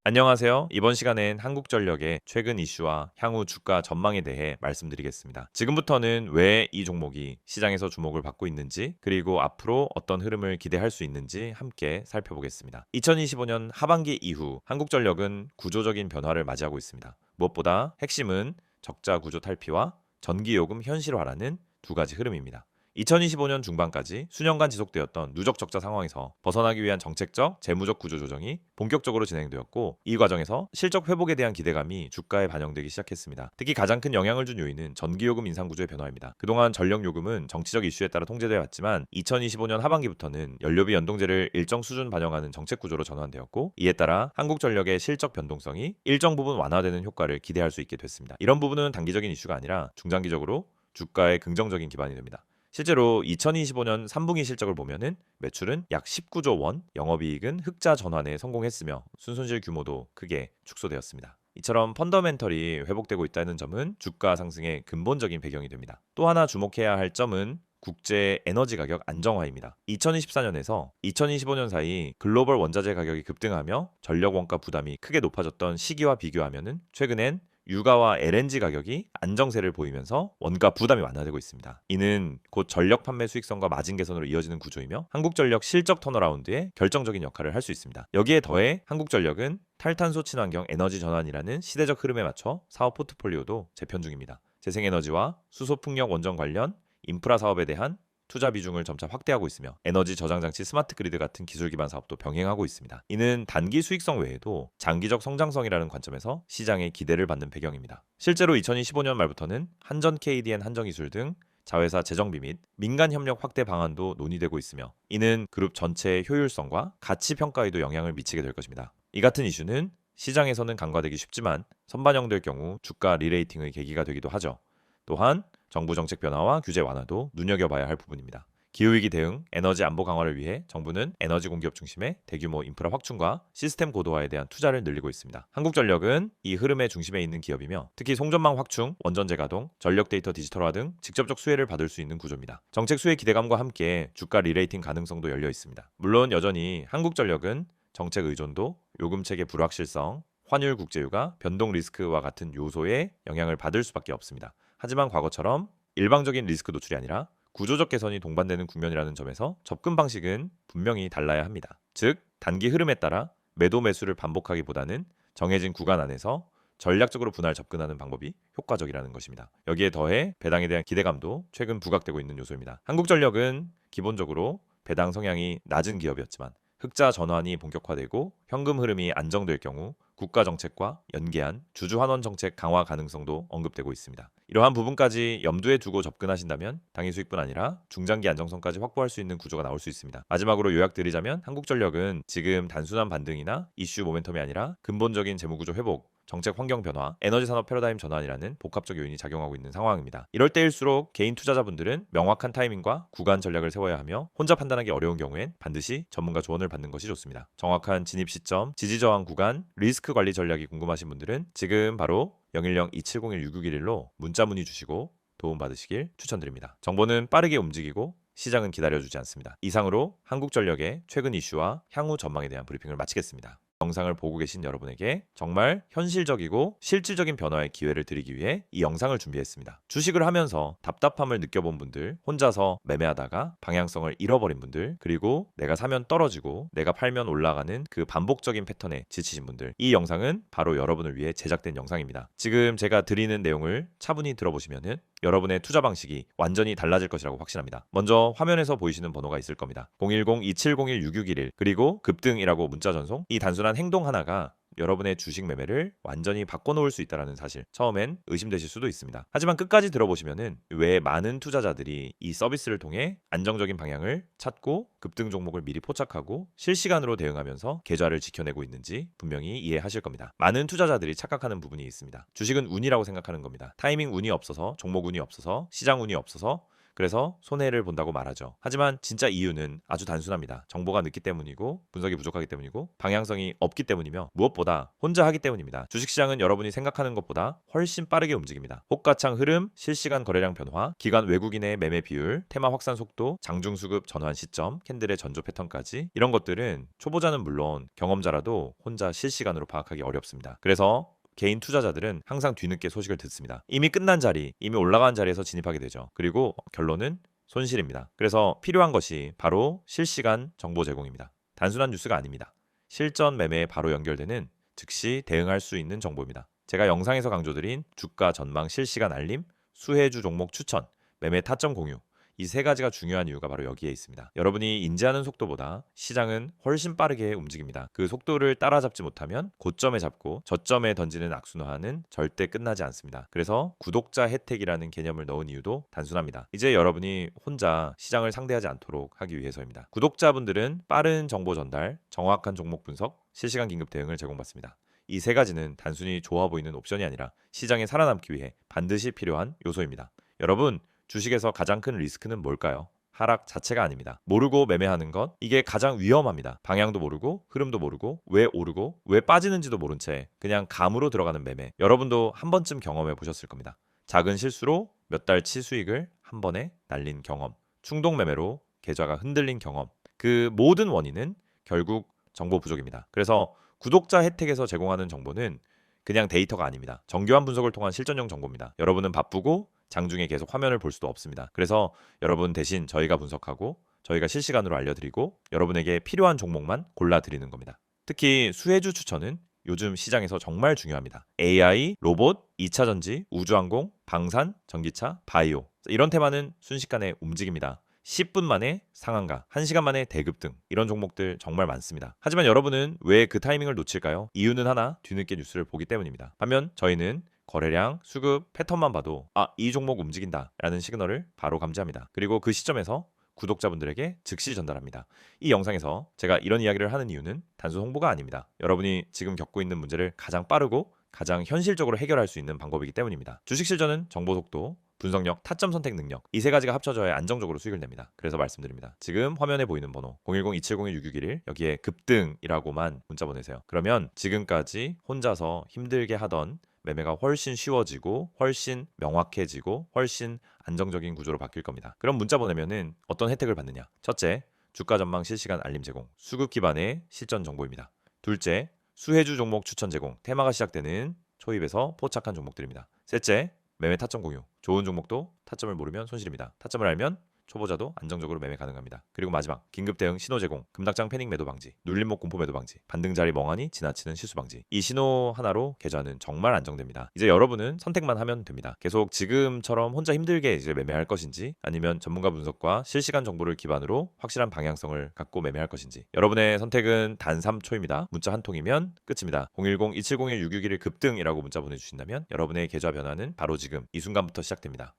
안녕하세요. 이번 시간엔 한국전력의 최근 이슈와 향후 주가 전망에 대해 말씀드리겠습니다. 지금부터는 왜 이 종목이 시장에서 주목을 받고 있는지, 그리고 앞으로 어떤 흐름을 기대할 수 있는지 함께 살펴보겠습니다. 2025년 하반기 이후 한국전력은 구조적인 변화를 맞이하고 있습니다. 무엇보다 핵심은 적자 구조 탈피와 전기요금 현실화라는 두 가지 흐름입니다. 2025년 중반까지 수년간 지속되었던 누적 적자 상황에서 벗어나기 위한 정책적, 재무적 구조 조정이 본격적으로 진행되었고, 이 과정에서 실적 회복에 대한 기대감이 주가에 반영되기 시작했습니다. 특히 가장 큰 영향을 준 요인은 전기요금 인상 구조의 변화입니다. 그동안 전력요금은 정치적 이슈에 따라 통제되어 왔지만 2025년 하반기부터는 연료비 연동제를 일정 수준 반영하는 정책 구조로 전환되었고, 이에 따라 한국전력의 실적 변동성이 일정 부분 완화되는 효과를 기대할 수 있게 됐습니다. 이런 부분은 단기적인 이슈가 아니라 중장기적으로 주가의 긍정적인 기반이 됩니다. 실제로 2025년 3분기 실적을 보면은 매출은 약 19조 원, 영업이익은 흑자 전환에 성공했으며 순손실 규모도 크게 축소되었습니다. 이처럼 펀더멘털이 회복되고 있다는 점은 주가 상승의 근본적인 배경이 됩니다. 또 하나 주목해야 할 점은 국제 에너지 가격 안정화입니다. 2024년에서 2025년 사이 글로벌 원자재 가격이 급등하며 전력 원가 부담이 크게 높아졌던 시기와 비교하면은 최근엔 유가와 LNG 가격이 안정세를 보이면서 원가 부담이 완화되고 있습니다. 이는 곧 전력 판매 수익성과 마진 개선으로 이어지는 구조이며 한국전력 실적 턴어라운드에 결정적인 역할을 할 수 있습니다. 여기에 더해 한국전력은 탈탄소 친환경 에너지 전환이라는 시대적 흐름에 맞춰 사업 포트폴리오도 재편 중입니다. 재생에너지와 수소풍력 원전 관련 인프라 사업에 대한 투자 비중을 점차 확대하고 있으며 에너지 저장 장치 스마트 그리드 같은 기술 기반 사업도 병행하고 있습니다. 이는 단기 수익성 외에도 장기적 성장성이라는 관점에서 시장의 기대를 받는 배경입니다. 실제로 2025년 말부터는 한전 KDN 한정기술 등 자회사 재정비 및 민간 협력 확대 방안도 논의되고 있으며, 이는 그룹 전체의 효율성과 가치 평가에도 영향을 미치게 될 것입니다. 이 같은 이슈는 시장에서는 간과되기 쉽지만 선반영될 경우 주가 리레이팅의 계기가 되기도 하죠. 또한 정부 정책 변화와 규제 완화도 눈여겨봐야 할 부분입니다. 기후위기 대응, 에너지 안보 강화를 위해 정부는 에너지 공기업 중심의 대규모 인프라 확충과 시스템 고도화에 대한 투자를 늘리고 있습니다. 한국전력은 이 흐름의 중심에 있는 기업이며, 특히 송전망 확충, 원전재 가동, 전력 데이터 디지털화 등 직접적 수혜를 받을 수 있는 구조입니다. 정책 수혜 기대감과 함께 주가 리레이팅 가능성도 열려 있습니다. 물론 여전히 한국전력은 정책 의존도, 요금 체계 불확실성, 환율 국제유가, 변동 리스크와 같은 요소에 영향을 받을 수밖에 없습니다. 하지만 과거처럼 일방적인 리스크 노출이 아니라 구조적 개선이 동반되는 국면이라는 점에서 접근 방식은 분명히 달라야 합니다. 즉, 단기 흐름에 따라 매도 매수를 반복하기보다는 정해진 구간 안에서 전략적으로 분할 접근하는 방법이 효과적이라는 것입니다. 여기에 더해 배당에 대한 기대감도 최근 부각되고 있는 요소입니다. 한국전력은 기본적으로 배당 성향이 낮은 기업이었지만 흑자 전환이 본격화되고 현금 흐름이 안정될 경우 국가 정책과 연계한 주주 환원 정책 강화 가능성도 언급되고 있습니다. 이러한 부분까지 염두에 두고 접근하신다면 당일 수익뿐 아니라 중장기 안정성까지 확보할 수 있는 구조가 나올 수 있습니다. 마지막으로 요약드리자면 한국전력은 지금 단순한 반등이나 이슈 모멘텀이 아니라 근본적인 재무구조 회복, 정책 환경 변화, 에너지 산업 패러다임 전환이라는 복합적 요인이 작용하고 있는 상황입니다. 이럴 때일수록 개인 투자자분들은 명확한 타이밍과 구간 전략을 세워야 하며, 혼자 판단하기 어려운 경우엔 반드시 전문가 조언을 받는 것이 좋습니다. 정확한 진입 시점, 지지 저항 구간, 리스크 관리 전략이 궁금하신 분들은 지금 바로 010-2701-6911로 문자 문의 주시고 도움 받으시길 추천드립니다. 정보는 빠르게 움직이고 시장은 기다려주지 않습니다. 이상으로 한국전력의 최근 이슈와 향후 전망에 대한 브리핑을 마치겠습니다. 영상을 보고 계신 여러분에게 정말 현실적이고 실질적인 변화의 기회를 드리기 위해 이 영상을 준비했습니다. 주식을 하면서 답답함을 느껴본 분들, 혼자서 매매하다가 방향성을 잃어버린 분들, 그리고 내가 사면 떨어지고 내가 팔면 올라가는 그 반복적인 패턴에 지치신 분들, 이 영상은 바로 여러분을 위해 제작된 영상입니다. 지금 제가 드리는 내용을 차분히 들어보시면은 여러분의 투자 방식이 완전히 달라질 것이라고 확신합니다. 먼저 화면에서 보이시는 번호가 있을 겁니다. 010-2701-6611 그리고 급등이라고 문자 전송, 이 단순한 행동 하나가 여러분의 주식 매매를 완전히 바꿔놓을 수 있다는 사실, 처음엔 의심되실 수도 있습니다. 하지만 끝까지 들어보시면은 왜 많은 투자자들이 이 서비스를 통해 안정적인 방향을 찾고 급등 종목을 미리 포착하고 실시간으로 대응하면서 계좌를 지켜내고 있는지 분명히 이해하실 겁니다. 많은 투자자들이 착각하는 부분이 있습니다. 주식은 운이라고 생각하는 겁니다. 타이밍 운이 없어서, 종목 운이 없어서, 시장 운이 없어서 그래서 손해를 본다고 말하죠. 하지만 진짜 이유는 아주 단순합니다. 정보가 늦기 때문이고 분석이 부족하기 때문이고 방향성이 없기 때문이며 무엇보다 혼자 하기 때문입니다. 주식시장은 여러분이 생각하는 것보다 훨씬 빠르게 움직입니다. 호가창 흐름, 실시간 거래량 변화, 기관 외국인의 매매 비율, 테마 확산 속도, 장중 수급 전환 시점, 캔들의 전조 패턴까지 이런 것들은 초보자는 물론 경험자라도 혼자 실시간으로 파악하기 어렵습니다. 그래서 개인 투자자들은 항상 뒤늦게 소식을 듣습니다. 이미 끝난 자리, 이미 올라간 자리에서 진입하게 되죠. 그리고 결론은 손실입니다. 그래서 필요한 것이 바로 실시간 정보 제공입니다. 단순한 뉴스가 아닙니다. 실전 매매에 바로 연결되는 즉시 대응할 수 있는 정보입니다. 제가 영상에서 강조드린 주가 전망 실시간 알림, 수혜주 종목 추천, 매매 타점 공유, 이 세 가지가 중요한 이유가 바로 여기에 있습니다. 여러분이 인지하는 속도보다 시장은 훨씬 빠르게 움직입니다. 그 속도를 따라잡지 못하면 고점에 잡고 저점에 던지는 악순환은 절대 끝나지 않습니다. 그래서 구독자 혜택이라는 개념을 넣은 이유도 단순합니다. 이제 여러분이 혼자 시장을 상대하지 않도록 하기 위해서입니다. 구독자분들은 빠른 정보 전달, 정확한 종목 분석, 실시간 긴급 대응을 제공받습니다. 이 세 가지는 단순히 좋아 보이는 옵션이 아니라 시장에 살아남기 위해 반드시 필요한 요소입니다. 여러분, 주식에서 가장 큰 리스크는 뭘까요? 하락 자체가 아닙니다. 모르고 매매하는 것, 이게 가장 위험합니다. 방향도 모르고 흐름도 모르고 왜 오르고 왜 빠지는지도 모른 채 그냥 감으로 들어가는 매매. 여러분도 한 번쯤 경험해 보셨을 겁니다. 작은 실수로 몇 달치 수익을 한 번에 날린 경험, 충동 매매로 계좌가 흔들린 경험. 그 모든 원인은 결국 정보 부족입니다. 그래서 구독자 혜택에서 제공하는 정보는 그냥 데이터가 아닙니다. 정교한 분석을 통한 실전용 정보입니다. 여러분은 바쁘고 장중에 계속 화면을 볼 수도 없습니다. 그래서 여러분 대신 저희가 분석하고 저희가 실시간으로 알려드리고 여러분에게 필요한 종목만 골라드리는 겁니다. 특히 수혜주 추천은 요즘 시장에서 정말 중요합니다. AI, 로봇, 2차 전지, 우주항공, 방산, 전기차, 바이오 이런 테마는 순식간에 움직입니다. 10분 만에 상한가, 1시간 만에 대급 등 이런 종목들 정말 많습니다. 하지만 여러분은 왜 그 타이밍을 놓칠까요? 이유는 하나, 뒤늦게 뉴스를 보기 때문입니다. 반면 저희는 거래량, 수급, 패턴만 봐도 이 종목 움직인다 라는 시그널을 바로 감지합니다. 그리고 그 시점에서 구독자분들에게 즉시 전달합니다. 이 영상에서 제가 이런 이야기를 하는 이유는 단순 홍보가 아닙니다. 여러분이 지금 겪고 있는 문제를 가장 빠르고 가장 현실적으로 해결할 수 있는 방법이기 때문입니다. 주식 실전은 정보 속도, 분석력, 타점 선택 능력 이 세 가지가 합쳐져야 안정적으로 수익을 냅니다. 그래서 말씀드립니다. 지금 화면에 보이는 번호 010-2701-6611 여기에 급등이라고만 문자 보내세요. 그러면 지금까지 혼자서 힘들게 하던 매매가 훨씬 쉬워지고 훨씬 명확해지고 훨씬 안정적인 구조로 바뀔 겁니다. 그럼 문자 보내면은 어떤 혜택을 받느냐? 첫째, 주가 전망 실시간 알림 제공, 수급 기반의 실전 정보입니다. 둘째, 수혜주 종목 추천 제공, 테마가 시작되는 초입에서 포착한 종목들입니다. 셋째, 매매 타점 공유, 좋은 종목도 타점을 모르면 손실입니다. 타점을 알면 초보자도 안정적으로 매매 가능합니다. 그리고 마지막, 긴급 대응 신호 제공, 급락장 패닉 매도 방지, 눌림목 공포 매도 방지, 반등 자리 멍하니 지나치는 실수 방지. 이 신호 하나로 계좌는 정말 안정됩니다. 이제 여러분은 선택만 하면 됩니다. 계속 지금처럼 혼자 힘들게 이제 매매할 것인지 아니면 전문가 분석과 실시간 정보를 기반으로 확실한 방향성을 갖고 매매할 것인지 여러분의 선택은 단 3초입니다. 문자 한 통이면 끝입니다. 010-2701-6611 급등이라고 문자 보내주신다면 여러분의 계좌 변화는 바로 지금 이 순간부터 시작됩니다.